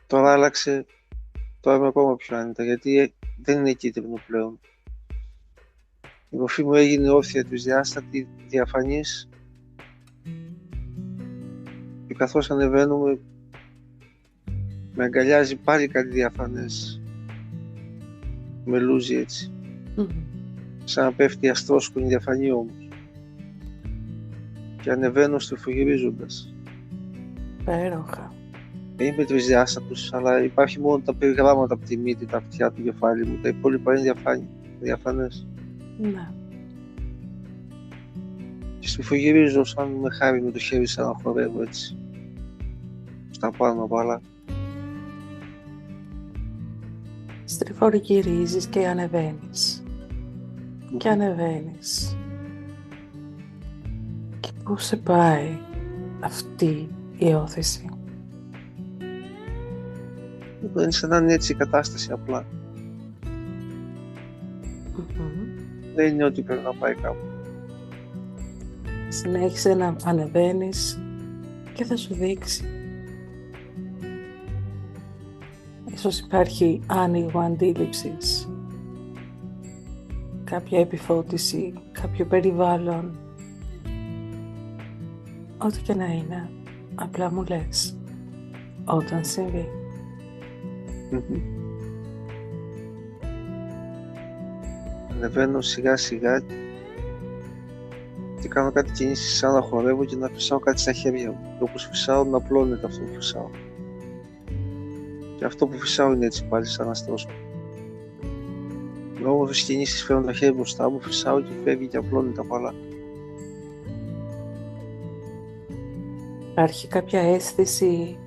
Τώρα άλλαξε, τώρα είμαι ακόμα πιο άνετα, γιατί δεν είναι κίτρινο πλέον. Η μορφή μου έγινε όρθια, τρισδιάστατη, διαφανής, και καθώς ανεβαίνουμε με αγκαλιάζει πάλι κάτι διαφανές, με λούζει έτσι, σαν να πέφτει αστρόσκονη διαφανή όμως, και ανεβαίνω στροφογυρίζοντας. Υπέροχα. Είμαι τρισδιάστατος, αλλά υπάρχει μόνο τα περιγράμματα από τη μύτη, τα αυτιά του κεφάλι μου, τα υπόλοιπα είναι διαφανές. Ναι. Και στροφογυρίζω σαν με χάρη με το χέρι, σαν να χορεύω έτσι, στα πάνω απ' άλλα. Στριφογυρίζεις και ανεβαίνεις. Και ανεβαίνεις. Και πού σε πάει αυτή η όθηση? Δεν σαν να είναι έτσι η κατάσταση απλά. Δεν είναι ότι πρέπει να πάει κάπου. Συνέχισε να ανεβαίνεις και θα σου δείξει. Ίσως υπάρχει άνοιγμα αντίληψης, κάποια επιφώτιση, κάποιο περιβάλλον. Ό,τι και να είναι, απλά μου λες όταν συμβεί. Ανεβαίνω σιγά σιγά και κάνω κάτι κινήσεις σαν να χορεύω και να φυσάω κάτι στα χέρια μου. Και όπως φυσάω να απλώνεται αυτό που φυσάω. Και αυτό που φυσάω είναι έτσι πάλι σαν αστρόσκοπο. Με όμορφες κινήσεις φέρνω τα χέρια μπροστά μου, φυσάω και φεύγει και απλώνεται απ' άλλα. Υπάρχει κάποια αίσθηση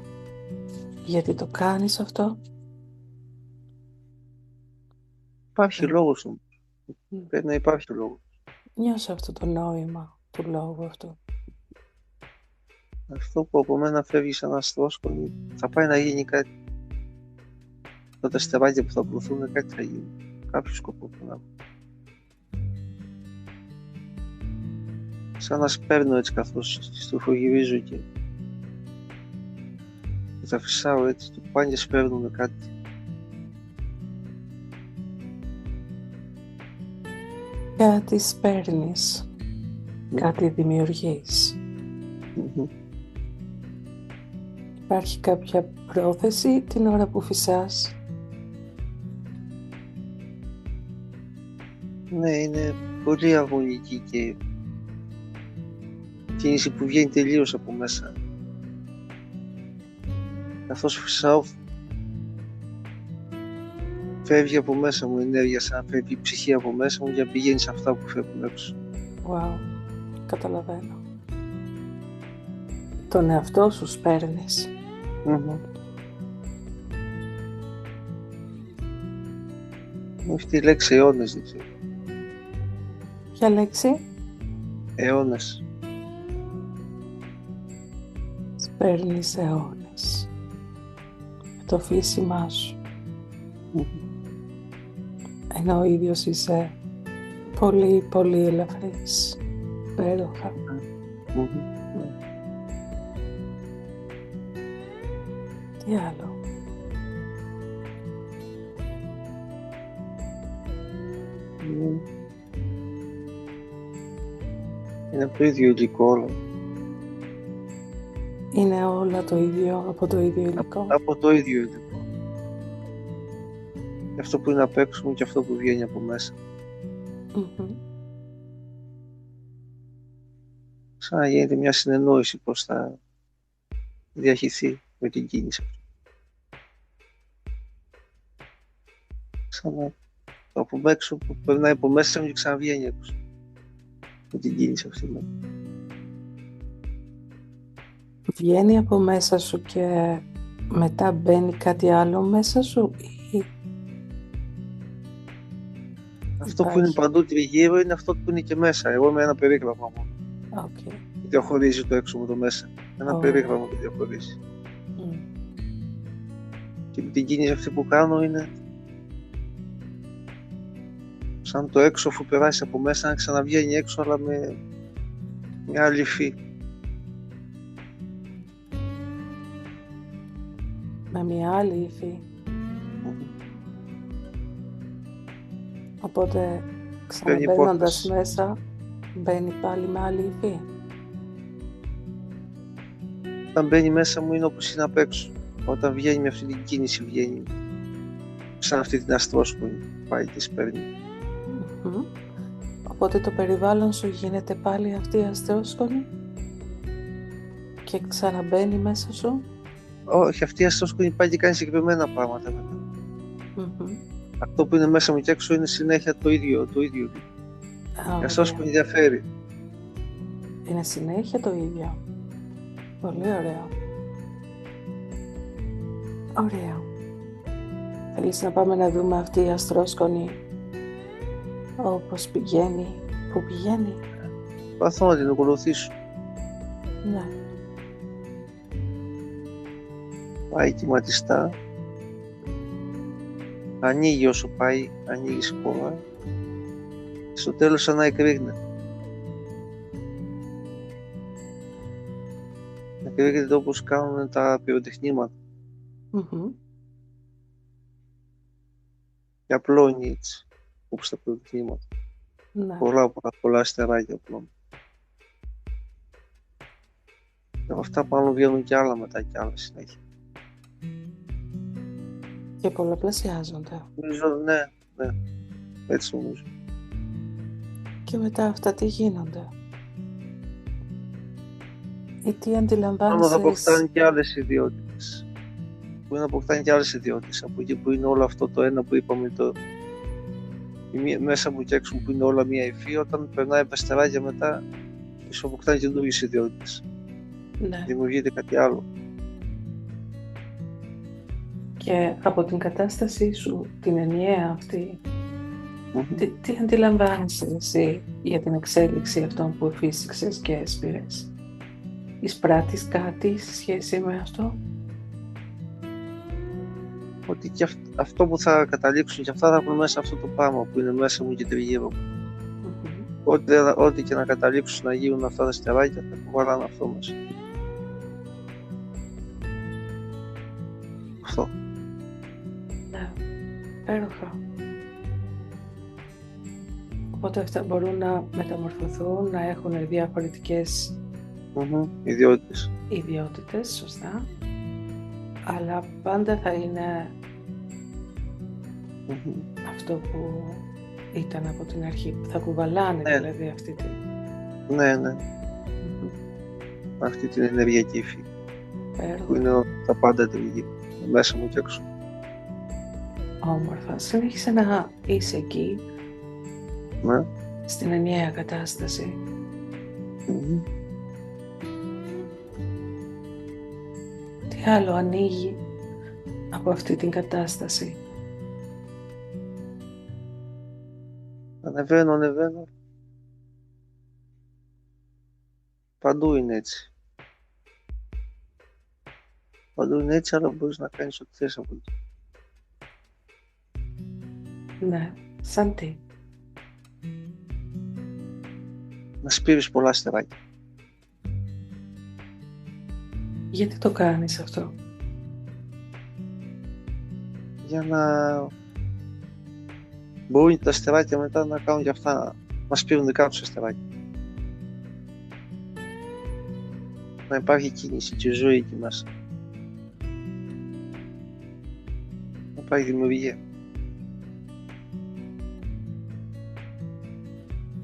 γιατί το κάνεις αυτό? Υπάρχει λόγος όμως. Πρέπει να υπάρχει λόγος. Νιώσε αυτό το νόημα του λόγου αυτού. Αυτό που από μένα φεύγει σαν αστρόσκονη θα πάει να γίνει κάτι. Τα στεράκια που θα πλωθούν κάτι θα γίνει. Κάποιο σκοπό που να έχω. Σαν να σπέρνω έτσι καθώς στροφογυρίζω και τα φυσάω έτσι και πάνε και σπέρνουν κάτι. Κάτι σπέρνεις, κάτι δημιουργείς. Υπάρχει κάποια πρόθεση την ώρα που φυσάς? Ναι, είναι πολύ αγωνική και κίνηση που βγαίνει τελείως από μέσα. Καθώς φυσάω, φεύγει από μέσα μου ενέργεια, σαν να φεύγει η ψυχή από μέσα μου για να πηγαίνει σε αυτά που φεύγουν έξω. Wow, καταλαβαίνω. Τον εαυτό σου σπέρνεις. Αυτή η λέξη αιώνες δεν ξέρω. Ποια λέξη? Αιώνες. Σπέρνεις αιώνες. Με το φύσιμά σου. Ενώ ο ίδιος είσαι πολύ πολύ ελαφρύς. Υπέροχα. Τι άλλο? Είναι από το ίδιο υλικό όλα. Είναι όλα το ίδιο, από το ίδιο υλικό? Από το ίδιο υλικό. Και αυτό που είναι απ' έξω μου και αυτό που βγαίνει από μέσα. Σαν να γίνεται μια συνεννόηση πώς θα διαχυθεί με την κίνηση αυτή. Σαν να το από έξω που περνάει από μέσα μου και ξαναβγαίνει έξω με την κίνηση αυτή. Βγαίνει από μέσα σου και μετά μπαίνει κάτι άλλο μέσα σου ή... Αυτό που είναι παντού τριγύρω είναι αυτό που είναι και μέσα. Εγώ είμαι ένα περίγραμμα μόνο. Okay. Διαχωρίζει το έξω με το μέσα. Ένα περίγραμμα που διαχωρίζει. Και την κίνηση αυτή που κάνω είναι σαν το έξω αφού περάσει από μέσα να ξαναβγαίνει έξω, αλλά με μια άλλη υφή. Με με μια άλλη υφή. Οπότε ξαναμπαίνοντας μέσα, μπαίνει πάλι με άλλη υφή. Όταν μπαίνει μέσα μου είναι όπως είναι απ' έξω. Όταν βγαίνει με αυτή την κίνηση, βγαίνει σαν αυτή την αστρόσκονη, πάει και σπέρνει. Οπότε το περιβάλλον σου γίνεται πάλι αυτή η αστρόσκονη και ξαναμπαίνει μέσα σου. Όχι, αυτή η αστρόσκονη πάει και κάνει συγκεκριμένα πράγματα μετά. Αυτό που είναι μέσα μου και έξω είναι συνέχεια το ίδιο. Η αστρόσκονη διαφέρει. Είναι συνέχεια το ίδιο. Πολύ ωραίο. Ωραίο. Θέλεις να πάμε να δούμε αυτή η αστρόσκονη όπως πηγαίνει, που πηγαίνει? Προσπαθώ να την ακολουθήσω. Ναι. Πάει κυματιστά. Ανοίγει όσο πάει, ανοίγει σπόρα. Στο τέλος σαν να εκρήγνεται. Εκρήγνεται όπως κάνουν τα πυροτεχνήματα. Και απλώνει έτσι, όπως τα πυροτεχνήματα. Ναι. Πολλά αστεράκια απλώνουν. Και από αυτά πάνω βγαίνουν κι άλλα μετά κι άλλα συνέχεια. Και πολλαπλασιάζονται. Νομίζω, ναι. Έτσι νομίζω. Και μετά αυτά τι γίνονται? Ή τι αντιλαμβάνεσαι? Άμα αποκτάνε και άλλες ιδιότητες. Που είναι αποκτάνε και άλλες ιδιότητες. Από εκεί που είναι όλο αυτό το ένα που είπαμε, μέσα μου και έξω μου που είναι όλα μία υφή, όταν περνάει από τα αστεράκια μετά, ίσως αποκτάνε καινούργιες ιδιότητες. Ναι. Δημιουργείται κάτι άλλο. Και από την κατάστασή σου, την ενιαία αυτή, τι αντιλαμβάνεσαι εσύ για την εξέλιξη αυτών που εφύσηξες και έσπηρες? Εισπράττεις κάτι σε σχέση με αυτό? Ότι και αυτό που θα καταλήξουν και αυτά θα έχουν μέσα αυτό το πράγμα που είναι μέσα μου και τριγύρω μου. Ό,τι και να καταλήξουν να γίνουν αυτά τα αστεράκια θα κουβαλάνε αυτό μέσα. Αυτό. Ναι, υπέροχα. Οπότε αυτά μπορούν να μεταμορφωθούν, να έχουν διαφορετικές ιδιότητες, σωστά. Αλλά πάντα θα είναι αυτό που ήταν από την αρχή, που θα κουβαλάνε δηλαδή αυτή την... Ναι. Αυτή την ενεργειακή υφή. Που είναι τα πάντα τριγύρω, μέσα μου και έξω. Όμορφα. Συνέχισε να είσαι εκεί, ναι. Στην ενιαία κατάσταση. Τι άλλο ανοίγει από αυτή την κατάσταση? Ανεβαίνω. Παντού είναι έτσι. Αλλά μπορείς να κάνεις ό,τι θες από εκεί. Ναι, σαν τι? Να σπείρεις πολλά αστεράκια. Γιατί το κάνεις αυτό? Για να μπορούν τα αστεράκια μετά να κάνουν και αυτά, να σπείρουν δικά τους αστεράκια. Να υπάρχει κίνηση και ζωή εκεί μέσα. Να υπάρχει δημιουργία.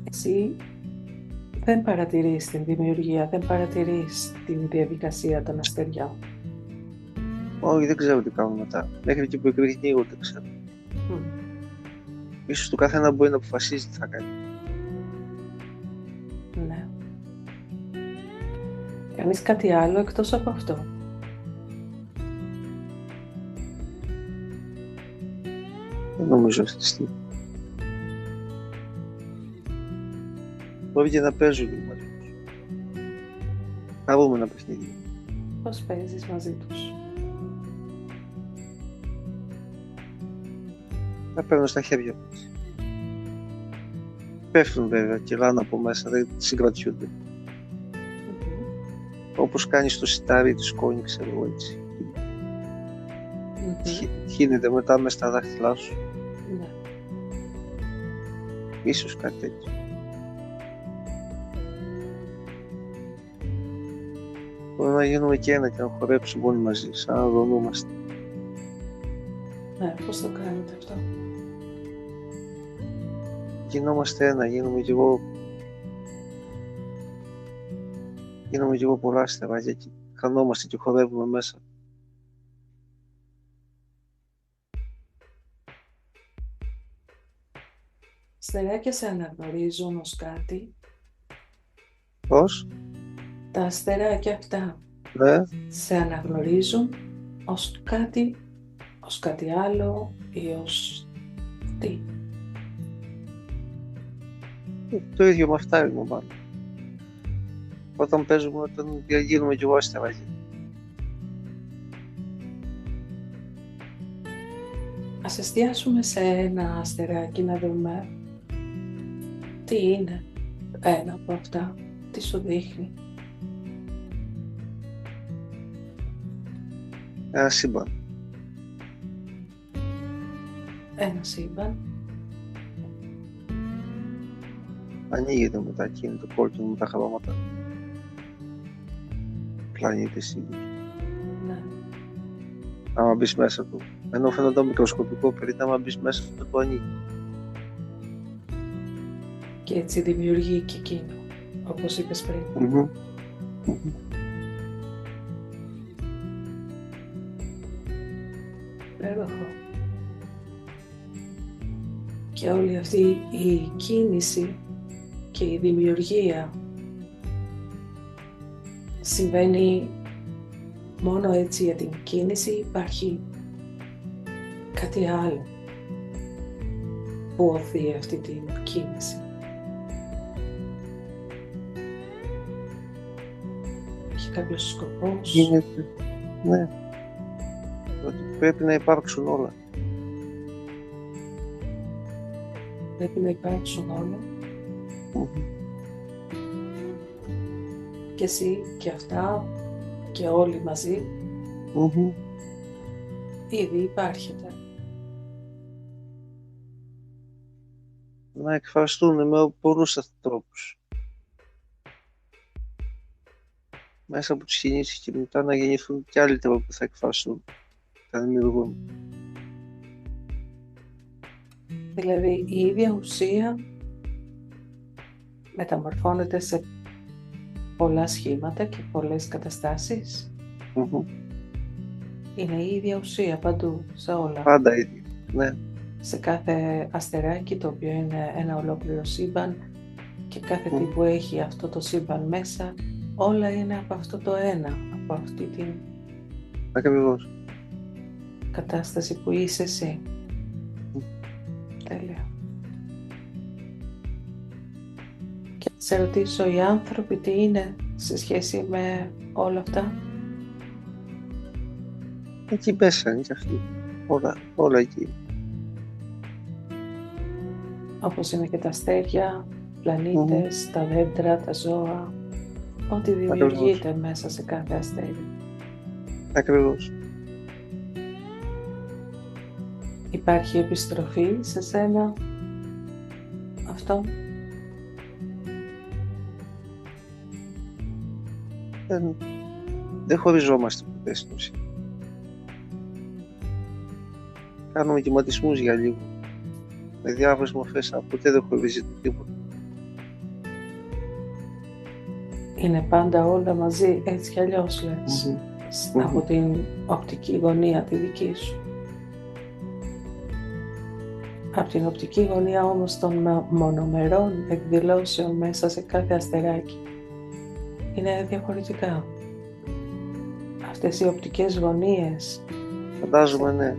Εσύ δεν παρατηρείς την δημιουργία, δεν παρατηρείς την διαδικασία των αστεριών. Όχι, δεν ξέρω τι κάνουν μετά. Μέχρι εκεί που εκρήγνει εγώ δεν ξέρω. Ίσως το καθένα μπορεί να αποφασίζει τι θα κάνει. Ναι. Κάνεις κάτι άλλο εκτός από αυτό? Δεν νομίζω αυτή τη στιγμή. Μπορεί και να παίζω λίγο μαζί τους. Να βρούμε ένα παιχνίδι. Πώς παίζεις μαζί τους? Να παίρνω στα χέρια μου. Πέφτουν βέβαια, κυλάνε από μέσα, δεν συγκρατιούνται. Όπως κάνεις το σιτάρι, τη σκόνη, ξέρω εγώ έτσι. χύνεται μετά μες στα δάχτυλά σου. Ναι. Ίσως κάτι τέτοιο. Μπορεί να γίνουμε και ένα και να χορέψουμε όλοι μαζί, σαν να δονούμαστε. Ναι, πώς το κάνετε αυτό? Γινόμαστε ένα, γίνομαι κι εγώ πολλά αστεράκια και χανόμαστε και χορεύουμε μέσα. Αστεράκια σε αναγνωρίζουν ως κάτι? Πώς? Τα αστεράκια αυτά Ναι. σε αναγνωρίζουν ως κάτι άλλο ή ως τι? Το ίδιο με αυτά είναι μάλλον. Όταν παίζουμε, όταν γίνουμε κι εγώ αστεράκια. Ας εστιάσουμε σε ένα αστεράκι να δούμε τι είναι ένα από αυτά, τι σου δείχνει. Ένα σύμπαν. Ένα σύμπαν. Ανοίγεται μετά και είναι το κόκκινο με τα χρώματα. Πλανήτες ίδιους. Ναι. Άμα μπεις μέσα του. Ενώ φαίνονταν μικροσκοπικό περίπου, άμα μπεις μέσα του το ανοίγει. Και έτσι δημιουργεί και εκείνο, όπως είπες πριν. Υπέροχο. Και όλη αυτή η κίνηση και η δημιουργία συμβαίνει μόνο έτσι για την κίνηση, υπάρχει κάτι άλλο που οθεί αυτή την κίνηση. Έχει κάποιος σκοπός. Γίνεται, ναι. Ότι πρέπει να υπάρξουν όλα. Πρέπει να υπάρξουν όλα. Και εσύ και αυτά και όλοι μαζί ήδη υπάρχετε. Να εκφραστούν με πολλούς τρόπους. Μέσα από τις κινήσεις και μετά να γεννηθούν και άλλοι τρόποι που θα εκφραστούν, θα δημιουργούν. Δηλαδή η ίδια ουσία μεταμορφώνεται σε πολλά σχήματα και πολλές καταστάσεις. Είναι η ίδια ουσία παντού, σε όλα. Πάντα ίδια, ναι. Σε κάθε αστεράκι, το οποίο είναι ένα ολόκληρο σύμπαν, και κάθε τι που έχει αυτό το σύμπαν μέσα, όλα είναι από αυτό το ένα, από αυτή την Ακριβώς. κατάσταση που είσαι εσύ. Τέλεια. Και να σε ρωτήσω, οι άνθρωποι τι είναι σε σχέση με όλα αυτά? Εκεί μέσα είναι και αυτοί. Όλα εκεί. Όπως είναι και τα αστέρια, πλανήτες, τα δέντρα, τα ζώα, ό,τι δημιουργείται μέσα σε κάθε αστέρι. Ακριβώς. Υπάρχει επιστροφή σε σένα αυτό? Δεν χωριζόμαστε ποτέ στην ουσία. Κάνουμε κυματισμούς για λίγο. Με διάφορες μορφές, ποτέ δεν χωρίζεται τίποτα. Είναι πάντα όλα μαζί, έτσι κι αλλιώς λες, από την οπτική γωνία τη δική σου. Από την οπτική γωνία όμως των μονομερών εκδηλώσεων μέσα σε κάθε αστεράκι είναι διαφορετικά. Αυτές οι οπτικές γωνίες, Φαντάζομαι,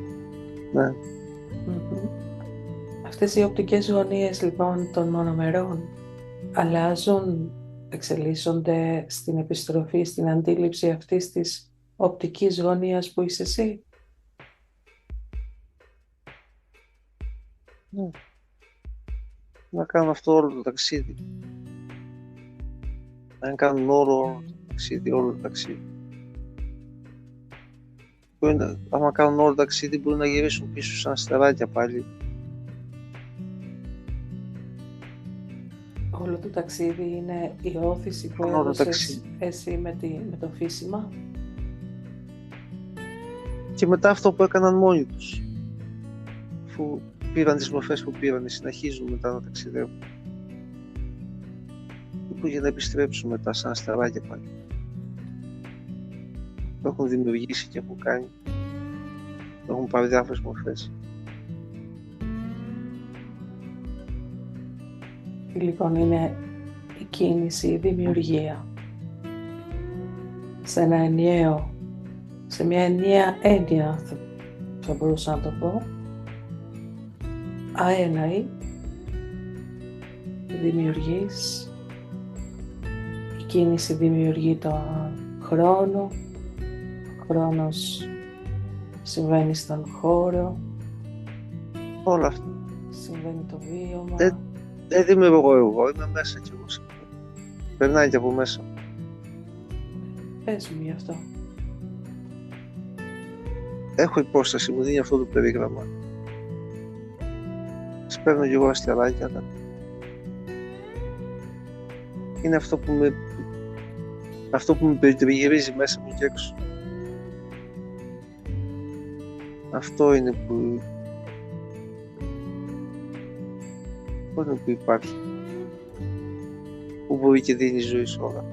ναι. Αυτές οι οπτικές γωνίες λοιπόν των μονομερών αλλάζουν, εξελίσσονται στην επιστροφή, στην αντίληψη αυτής της οπτικής γωνίας που είσαι εσύ. Ναι. Να κάνουν αυτό όλο το ταξίδι. Να κάνουν όλο το ταξίδι, όλο το ταξίδι. Άμα κάνουν όλο ταξίδι, μπορούν να γυρίσουν πίσω σαν αστεράκια πάλι. Όλο το ταξίδι είναι η όθηση που Όλο το έδωσες ταξίδι. εσύ με το φύσιμα. Και μετά αυτό που έκαναν μόνοι τους. Αφού πήραν τις μορφές που πήραν, συνεχίζουν μετά να ταξιδεύουν. Που για να επιστρέψουν μετά σαν αστεράκια πάλι. Το έχουν δημιουργήσει και έχουν κάνει. Έχουν πάρει διάφορες μορφές. Λοιπόν, είναι η κίνηση, η δημιουργία. Σε μια ενιαία έννοια, θα μπορούσα να το πω, αέναη, δημιουργείς, η κίνηση δημιουργεί τον χρόνο, ο χρόνος συμβαίνει στον χώρο, Όλα αυτά. συμβαίνει το βίωμα. Δεν δημιουργώ εγώ, είμαι μέσα κι εγώ. Περνάει και από μέσα. Πες μου γι' αυτό. Έχω υπόσταση, μου δίνει αυτό το περίγραμμα. Τις παίρνω κι εγώ αστεράκια, αλλά είναι αυτό που με περιτριγυρίζει μέσα μου και έξω. Αυτό είναι που υπάρχει. Που μπορεί και δίνει ζωή σε όλα.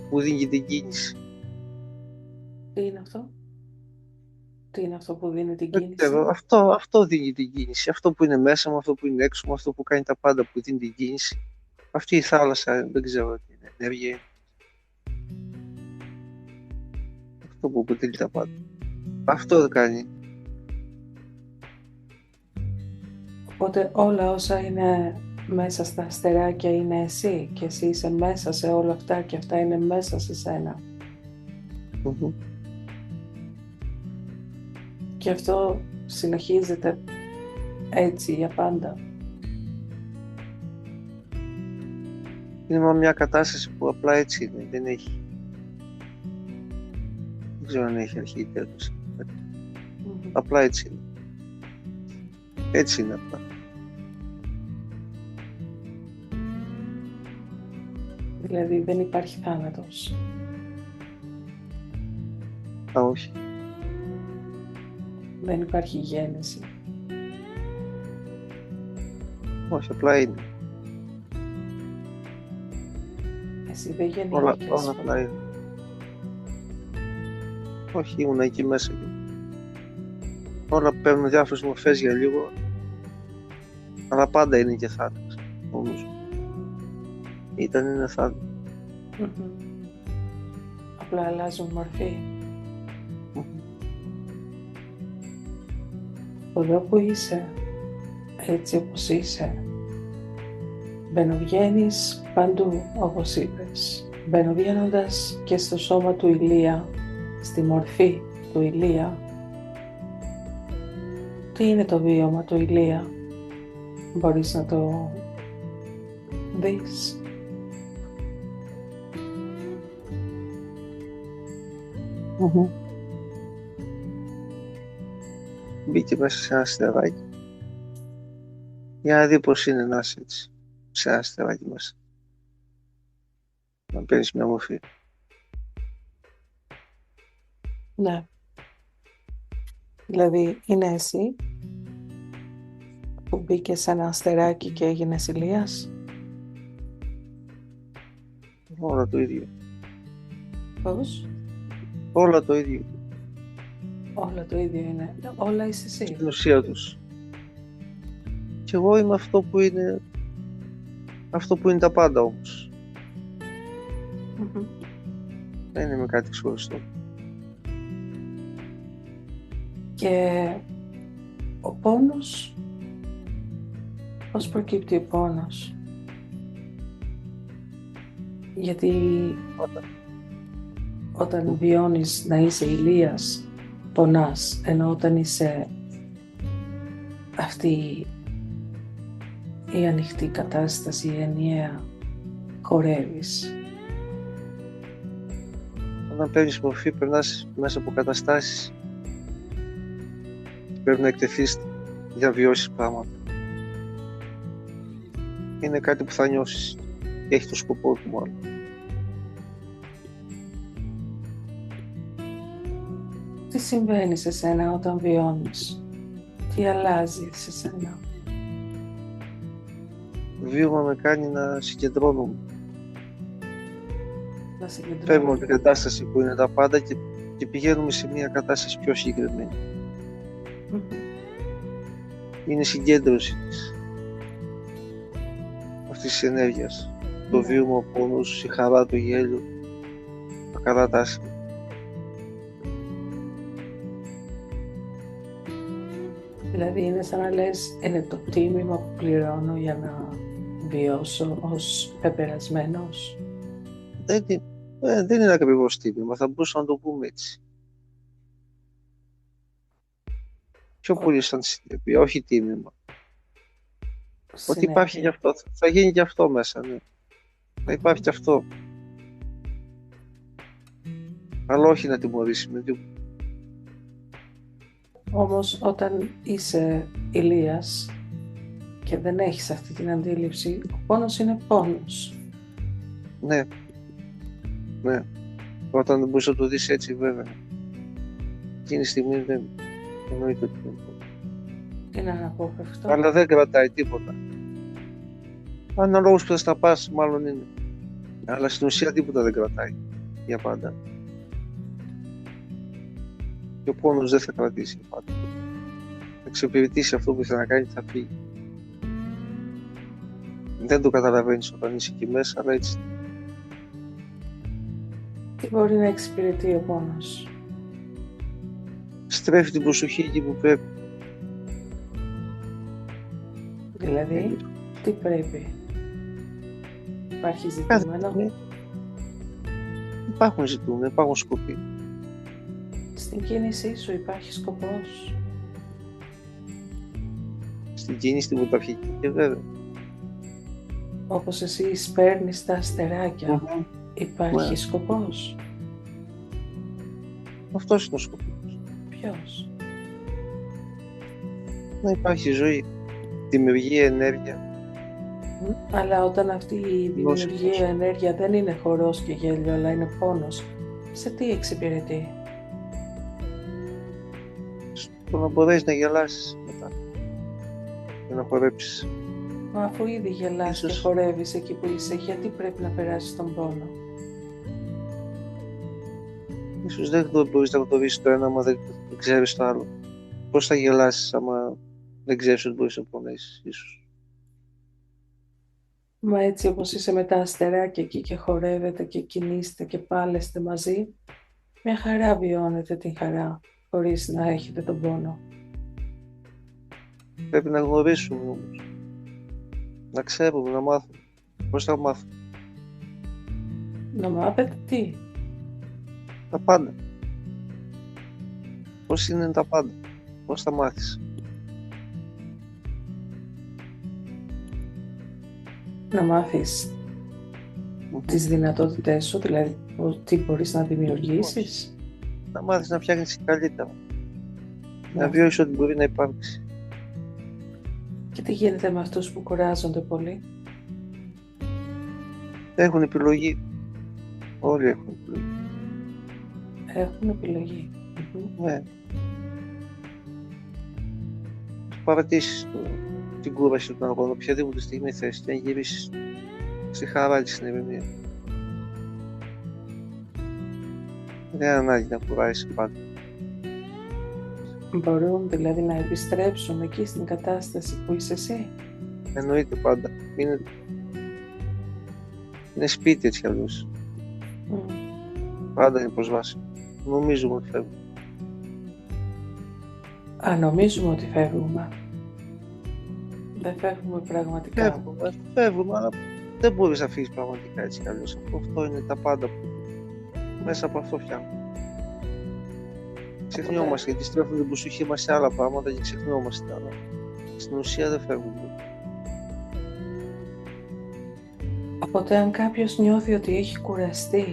Που δίνει και την κίνηση. Τι είναι αυτό? Τι είναι αυτό που δίνει την κίνηση? Αυτό δίνει την κίνηση. Αυτό που είναι μέσα μου, αυτό που είναι έξω μου, αυτό που κάνει τα πάντα που δίνει την κίνηση. Αυτή η θάλασσα, δεν ξέρω τι είναι, ενέργεια. Αυτό που αποτελεί τα πάντα. Αυτό κάνει. Οπότε όλα όσα είναι μέσα στα αστεράκια είναι εσύ και εσύ είσαι μέσα σε όλα αυτά και αυτά είναι μέσα σε σένα. Mm-hmm. Και αυτό συνεχίζεται έτσι για πάντα. Είναι μια κατάσταση που απλά έτσι είναι, δεν έχει. Δεν ξέρω αν έχει αρχή ή τέλος. Mm-hmm. Απλά έτσι είναι. Έτσι είναι απλά. Δηλαδή δεν υπάρχει θάνατος. Α, όχι. Δεν υπάρχει γέννηση. Όχι, απλά είναι. Εσύ δεν γεννήθηκες. Όλα απλά είναι. Όχι, ήμουν εκεί μέσα. Όλα παίρνουν διάφορες μορφές για λίγο. Αλλά πάντα είναι και θάνατος. Όμως. Είναι θάνατος. Mm-hmm. Απλά αλλάζουν μορφή. Εδώ που είσαι, έτσι όπως είσαι, μπαινοβγαίνεις παντού όπως είπες, μπαινοβγαίνοντας και στο σώμα του Ηλία, στη μορφή του Ηλία. Τι είναι το βίωμα του Ηλία? Μπορείς να το δεις? Mm-hmm. Μπήκε μέσα σε ένα αστεράκι για να δει πως είναι να είσαι έτσι σε ένα αστεράκι μέσα, να παίρνεις μια μορφή. Ναι. Δηλαδή είναι εσύ που μπήκε σε ένα αστεράκι και έγινες Ηλίας? Όλα το ίδιο. Πώς? Όλα το ίδιο. Όλα το ίδιο είναι. Όλα είσαι εσύ. Στην ουσία τους. Και εγώ είμαι αυτό που είναι τα πάντα όμως. Mm-hmm. Δεν είμαι κάτι ξεχωριστό. Και ο πόνος, πώς προκύπτει ο πόνος? Γιατί όταν βιώνεις να είσαι Ηλίας, πονάς, ενώ όταν είσαι αυτή η ανοιχτή κατάσταση, η ενιαία, χορεύεις. Όταν παίρνεις μορφή, περνάς μέσα από καταστάσεις. Πρέπει να εκτεθείς για να βιώσεις πράγματα. Είναι κάτι που θα νιώσεις. Έχει το σκοπό του μάλλον. Τι συμβαίνει σε σένα όταν βιώνεις? Τι αλλάζει σε σένα? Το βίωμα με κάνει να συγκεντρώνομαι. Να συγκεντρώνεις. Φεύγουμε από την κατάσταση που είναι τα πάντα και πηγαίνουμε σε μια κατάσταση πιο συγκεκριμένη. Είναι η συγκέντρωση αυτής της ενέργειας. Το βίωμα, ο πόνος, η χαρά, το γέλιο, τα καλά τα άσχημα. Δηλαδή είναι σαν να λες, είναι το τίμημα που πληρώνω για να βιώσω ως πεπερασμένος. Δεν είναι ακριβώς τίμημα, θα μπορούσαμε να το πούμε έτσι. Πιο πολύ σαν συνέπεια, όχι τίμημα. Ότι υπάρχει γι' αυτό, θα γίνει και αυτό μέσα, ναι. Θα υπάρχει και αυτό. Αλλά όχι να τιμωρήσει με τίποτα. Όμως όταν είσαι Ηλίας και δεν έχεις αυτή την αντίληψη, ο πόνος είναι πόνος. Ναι. Ναι. Όταν δεν μπορείς να το δεις έτσι, βέβαια. Εκείνη τη στιγμή δεν εννοείται ότι είναι πόνος. Είναι αναπόφευκτο. Αλλά δεν κρατάει τίποτα. Αναλόγως που θα στα πας, μάλλον είναι. Αλλά στην ουσία τίποτα δεν κρατάει για πάντα. Και ο πόνος δεν θα κρατήσει για πάντα. Θα εξυπηρετήσει αυτό που ήθελε να κάνει, θα φύγει. Δεν το καταλαβαίνεις όταν είσαι εκεί μέσα, αλλά έτσι. Τι μπορεί να εξυπηρετεί ο πόνος? Στρέφει την προσοχή εκεί που πρέπει. Δηλαδή, τι πρέπει? Υπάρχει ζητούμενο? Υπάρχουν ζητούμενα, υπάρχουν σκοποί. Στην κίνησή σου υπάρχει σκοπός? Στην κίνηση, την πρωταρχική και βέβαια. Όπως εσύ σπέρνεις τα αστεράκια, υπάρχει σκοπός? Αυτός είναι ο σκοπός. Ποιος? Να υπάρχει ζωή, δημιουργία, ενέργεια. Αλλά όταν αυτή η δημιουργία ενέργεια δεν είναι χορός και γέλιο, αλλά είναι πόνος, σε τι εξυπηρετεί? Στο να μπορέσεις να γελάσεις μετά και να χορέψεις. Μα αφού ήδη γελάς και χορεύεις εκεί που είσαι, γιατί πρέπει να περάσεις τον πόνο? Ίσως δεν μπορείς να γνωρίσεις το ένα, άμα δεν ξέρεις το άλλο. Πώς θα γελάσεις άμα δεν ξέρεις ότι μπορείς να πονέσεις, ίσως. Μα έτσι όπως είσαι με τα αστεράκια εκεί και χορεύετε και κινείστε και πάλεστε μαζί, μια χαρά βιώνετε την χαρά, χωρίς να έχετε τον πόνο. Πρέπει να γνωρίσουμε όμως. Να ξέρουμε, να μάθουμε. Πώς θα μάθουμε? Να μάθετε τι? Τα πάντα. Πώς είναι τα πάντα. Πώς θα μάθεις? Να μάθεις τις δυνατότητές σου, δηλαδή τι μπορείς να δημιουργήσεις. Να μάθεις να φτιάχνεις καλύτερα. Να βιώσεις ότι μπορεί να υπάρξει. Και τι γίνεται με αυτούς που κουράζονται πολύ? Έχουν επιλογή. Όλοι έχουν επιλογή. Έχουν επιλογή. Ναι. Παρατήσεις την κούραση του αγώνα, οποιαδήποτε στιγμή θες, και να γυρίσεις στη χαρά της, στην ηρεμία. Δεν ανάγκη να κουράζεις πάντα. Μπορούν δηλαδή να επιστρέψουν εκεί στην κατάσταση που είσαι εσύ? Εννοείται πάντα. Είναι σπίτι έτσι κι αλλιώς. Πάντα είναι προσβάσιμο. Νομίζουμε ότι φεύγουμε. Νομίζουμε ότι φεύγουμε. Δεν φεύγουμε πραγματικά. Φεύγουμε, αλλά δεν μπορείς να φύγεις πραγματικά έτσι κι αλλιώς. Αυτό είναι τα πάντα που μέσα από αυτό φτιάχνουμε. Ξεχνιόμαστε, γιατί στρέφουμε την προσοχή μας σε άλλα πράγματα και ξεχνιόμαστε άλλα. Στην ουσία δεν φεύγουμε. Οπότε αν κάποιος νιώθει ότι έχει κουραστεί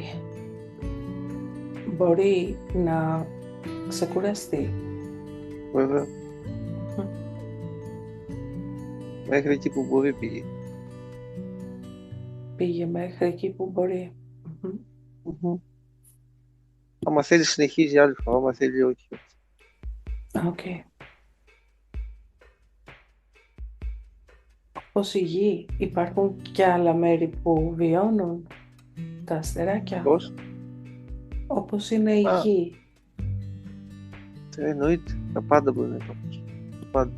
μπορεί να ξεκουραστεί. Βέβαια. Μέχρι εκεί που μπορεί πήγε. Πήγε μέχρι εκεί που μπορεί. Άμα θέλει συνεχίζει άλλη φορά, άμα θέλει όχι. Οκ. Όπως η Γη, υπάρχουν και άλλα μέρη που βιώνουν τα αστεράκια. Πώς? Όπως είναι η Γη. Εννοείται. Τα πάντα μπορεί να υπάρχουν. Πάντα.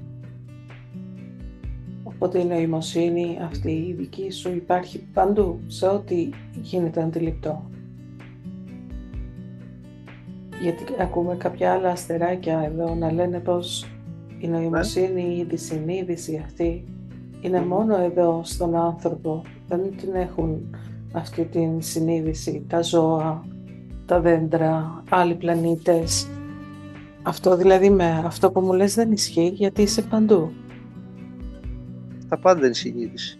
Οπότε η νοημοσύνη αυτή η δική σου υπάρχει παντού, σε ό,τι γίνεται αντιληπτό. Γιατί ακούμε κάποια άλλα αστεράκια εδώ να λένε πως η νοημοσύνη, η συνείδηση αυτή είναι μόνο εδώ στον άνθρωπο. Δεν την έχουν αυτή την συνείδηση τα ζώα, τα δέντρα, άλλοι πλανήτες. Αυτό δηλαδή αυτό που μου λες δεν ισχύει γιατί είσαι παντού. Τα πάντα είναι συνείδηση.